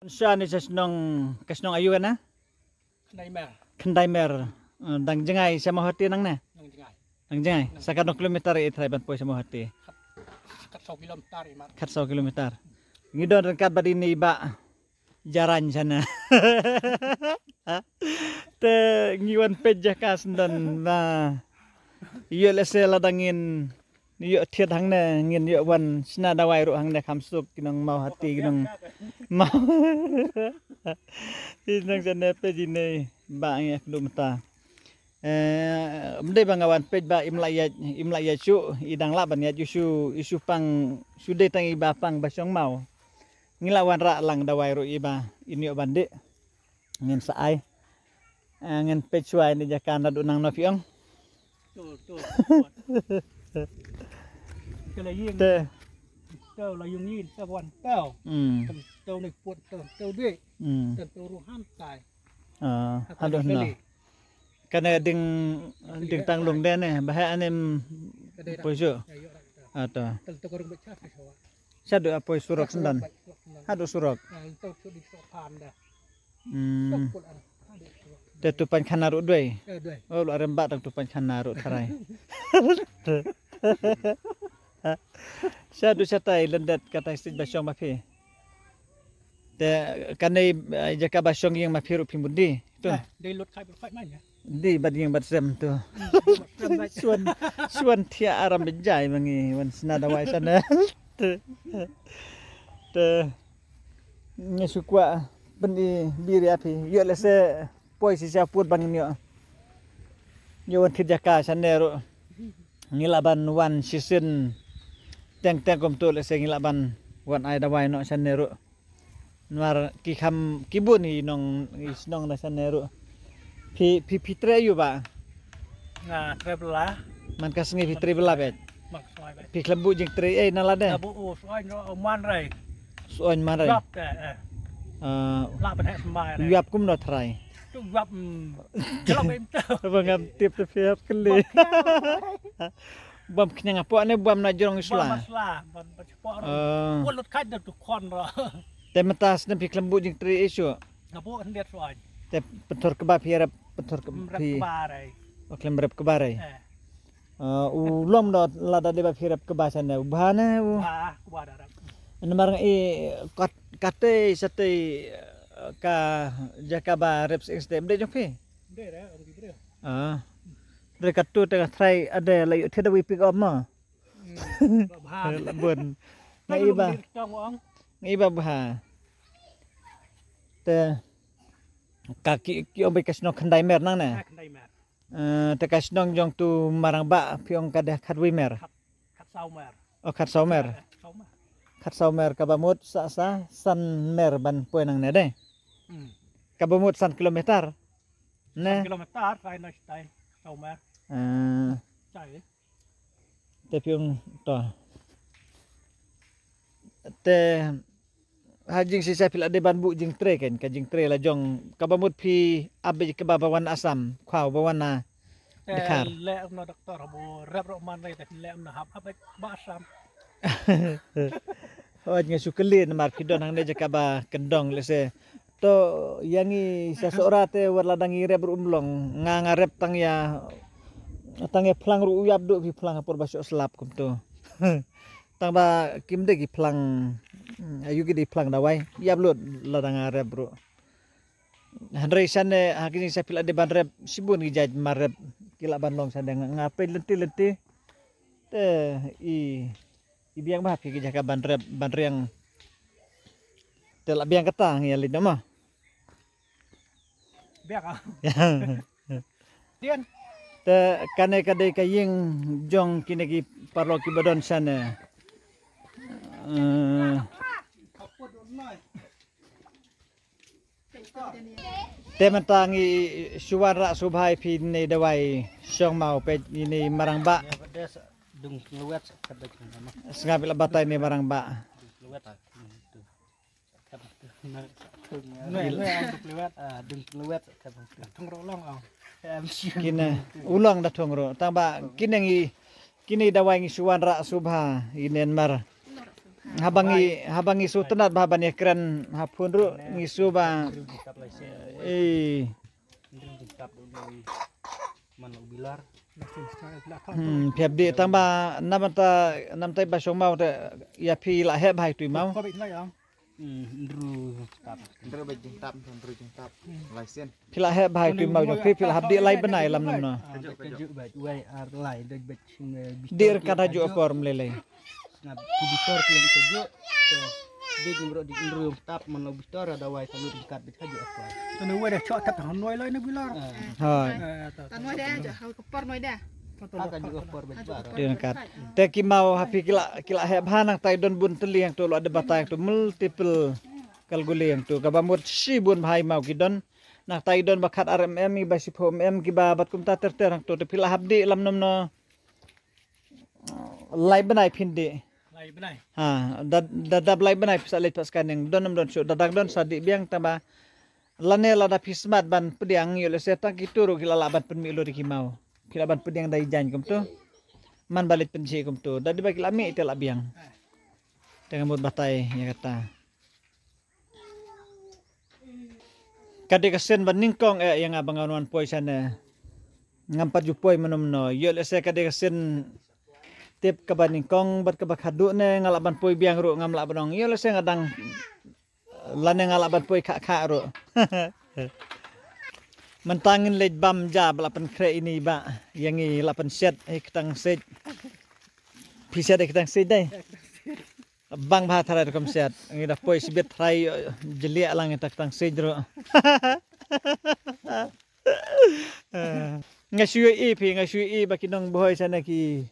Siya ni kasnong ayu kan na? Kendai mer. Dang jengay siya mau hati nang na. Dang jengay. Sakano kilometer itray ban po siya mau hati. Kat 100 kilometer. Ngidon ran kat badini ba jaran sana. Te ngiwan pejah kas dan na iyo lese ladangin iyo thiet hang ne ngin iyo wan sna dawai ru hang ne khamsuk kinong mau hati kinong mau inang sana pejine ba ang kilometer mde bangawan pej ba imlaya chu idang laban ya isu pang sude tang iba pang basyong mau ngilawan ra lang dawai ru iba ini bande ngin saai ngin pej suai ni jakan adu nang nofiong Tuh. Kalau yang tao là dùng nhìn tao quan tao tao này cuộn tao đi tao ruhan tai aduh no karena ding tang lung den ne bahaya anem pojo atau tao korang baca apa sadu apoi surok sendan hadu surok tao di sopan dah te tupan khanaru doi oh lu aremba tang tupan khanaru tharai sadu satai lendat kata istit basyong mafi te kanai jaka basyong yang mafiru pimundi tu dei lut khai mana di bading badsem tu suan tia aram bejai mangi wan senada wai sana te nyesukwa bendi biri api yo lese poi si siaput bangin yo wan kerjaka sanero ngilaban wan season teng kom tu lese ngilaban wan ai dawai no sanero nuar ki kham kibun ni nong isnong na sanero pi fitre yu ba nah traveler man kasngi fitri bela bet mak soai bet pi klembu jing tri nalade bu soai no man rai soin marai gap la ban het mai rai yap kum no thrai tu gap jelok em tao bangam tip fiap kele bam knyang apo ne bam na jorong isla ban cepat pun lut khai dah tu kon ro te matas ne pi klembu jing tri isu ngapo kan dia soai te petor kebab hiarap petor kebab rai oklem rep kebarai ulom do lada de bab hirap kebasana ubhana kubar darap marang kate sate ka jakaba reps extem de jopi de re orang gitu dekat tu tengah try ada layu tiada we pick up ma labun ngiba bah te kaki ki ombe kasno khandai mer nang na te kasnong jong tu marang ba piong kada khatwi mer khat sau mer khat sau mer khat sau mer kabamut sa san mer ban poe nang ne de kabamut san kilometer ne kilometer kai na stai sau mer chai te piong to te hajing si sapil ade ban bu jing tre kan ka jing tre la jong kabamut pi abe ke babawan asam khau bawana dekar le no doktor bo rep ro man re te le na hap ba asam hoj ngesukeli mar kidon hang ne jakaba kendong lese to yangi sasora te warladangi rep umlong nga rep tang ya plang ru uyab do pi plang apor basyo selap kum to tang ba kim de ki plang ayu gidi plang dawai yab lut ladang rep bro handre sane hakini sapil ade ban rep sibun gijaj marep kila ban long sadang ngapai lenti te biang bah ki jaka ban rep ban riang te la biang kata ngi ali nama biak dian te kane kade kaying jong kinegi parlo ki badon sana te mentangi suara subhai pin ne dawai syong mau pe ini marang ba dung luwet kada sengabil batai ni marang ba luwet dung luwet thong rolong kina ulang da thongro tamba kinengi kini dawai ngi suara subha inen mar habangi sutenat bahaban ya keren hapun ru ngisu ba mana ubilar phep di tamba nam tai ba shong mau ya phi la he bai tu mau ndru bejing tap laisen phi la he bai tu mau phi la habdi lai benai lam nam no kejuk baj wai ar lai doj baj dir kata ju akor melelei ngab bitor yang kejuk dia jumro di ndru tap mana bitor ada wai salu dekat kejuk akor tu nu wai dah chok tap han noi lai nu bilar hoi tan noi dah hal kepor noi dah akan juga akor baj bar dir kat te ki mau hapi kila he bhanang tai don bun teli yang tu lo ada batai tu multiple kalguli yang tu kabamut si bun bhai mau ki don nak tai don bakat RMM i basi phom em ki ba bat kum ta ter tu te pila habdi lam nom no lai benai phindi lai benai dadab lai benai pisa leit paskan yang don su dadak don sadi biang tamba lane lada pismat ban pediang yo le setang kituru kila laban penmi lo ki mau kila ban pediang dai jan kum tu man balit penci kum tu dadi bagi lami itu la biang dengan mut batai ya kata kade kesen ban ningkong yang abang anuan poi sana ngampat jupoi menomno yo le se kade kesen tip kabaning kong bat kabak hadu ne ngalaban poi biang ru ngam la banong yo le se ngadang lane ngalaban poi kha ru mentangin lej bam ja balapan kre ini ba yang i lapan set ketang set piset ketang set dai bang ba thara kom set ngi da poi sibet thrai jelia lang ta ketang set ru ngasui i bakinong boy sana ki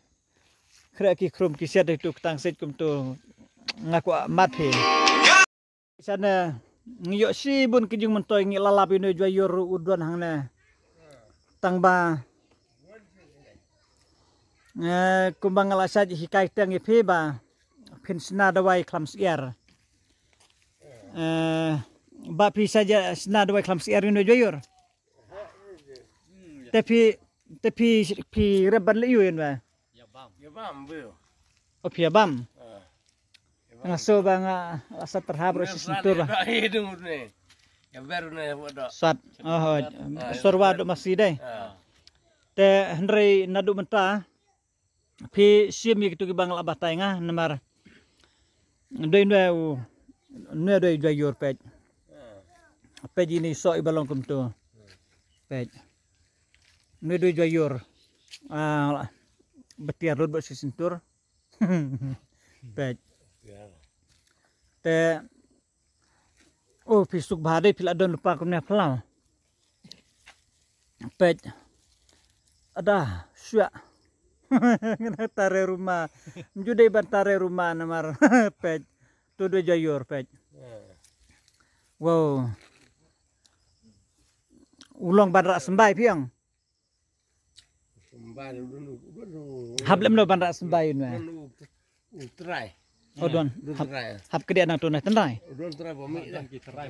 kre ki krum ki set tu ketang set kum tu ngaku mat phi sana ngiyok si bun kijung mentoy ngi lalap ino jwa yor udon hangna tangba kumbang alasaj hikai tang ipi ba pinsna dawai klams air ba pi saja sna dawai klams air ino jwa yor tapi pi reban le yun ba ya bam oh pi bam ngaso bang asa terhabro sentur ba sat sorwa do masih dai te hendrei nadu menta pi sim gitu ki bang labah tainga namar doi ne doi yor pej ini so ibalong kum tu pej ne doi yor betiar rod basi sentur pej te oh pisuk bahade pila don lupa kumnya pelau pej ada syua ngena tare rumah jude ban tare rumah namar pej tu dua jayor pej wow ulong bandra sembai piang hablem lo bandra sembai nu try oh don hab kede nang tunai tendai don try bomi dah try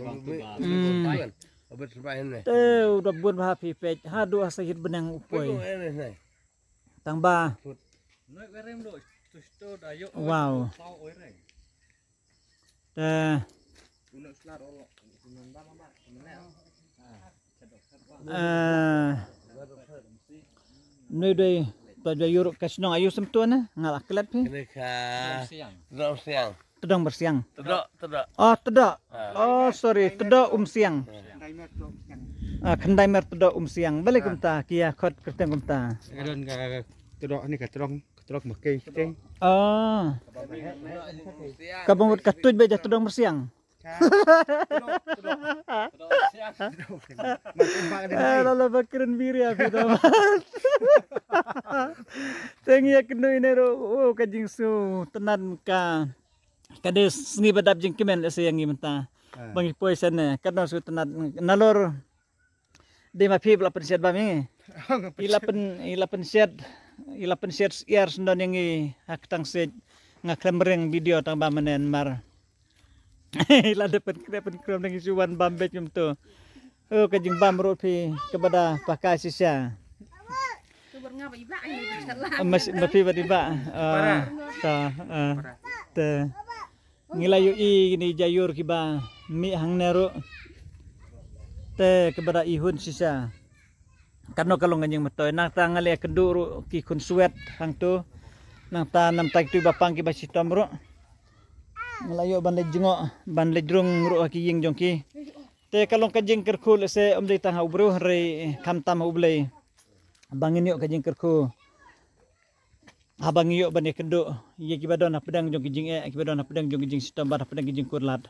abet try ne udah bun happy page hadu asahit benang upoi tangba wow nơi đây tòa jaya yuruk kasnong ayu semtuana ngalak kelat pi tedong bersiang oh tedok oh sorry tedok siang kendai mer tedok siang balik kumta kia khot kerteng kumta kadon ka tedok ni ka tedok makai ceng oh kabang katuj beja tedong bersiang lalu bakiran biri aku tahu. Tengi kenu ini ro kajing su tenan ka kade sengi badap jing kemen se yang menta bangi poi sana kadang su tenan nalor de ma phi lapan set bami ilapan set air sendon yang hak tang set ngaklemreng video tang bamanen mar ila dapat kram dengan suwan bambet jum tu oh kajing bam ropi kepada pakai sisa mas mapi batiba ta Ngilayu i ni jayur kiba mi hang nero te kepada ihun sisa. Karena kalau nganyeng metoy nang ta ngale kenduru ki kun suet hang tu nang ta nam tak tu bapang ki basi tomro. Ngelayo ban le jengok ban le drung ru ki ying jongki. Te kalau kajing kerkul se om dei tang ubru re kam tam ublei. Bangin yo kajing kerku. Abang yo ban kendu ye ki badon pedang jong kijing e ki badon pedang jong kijing sitom ban pedang kijing kurlat.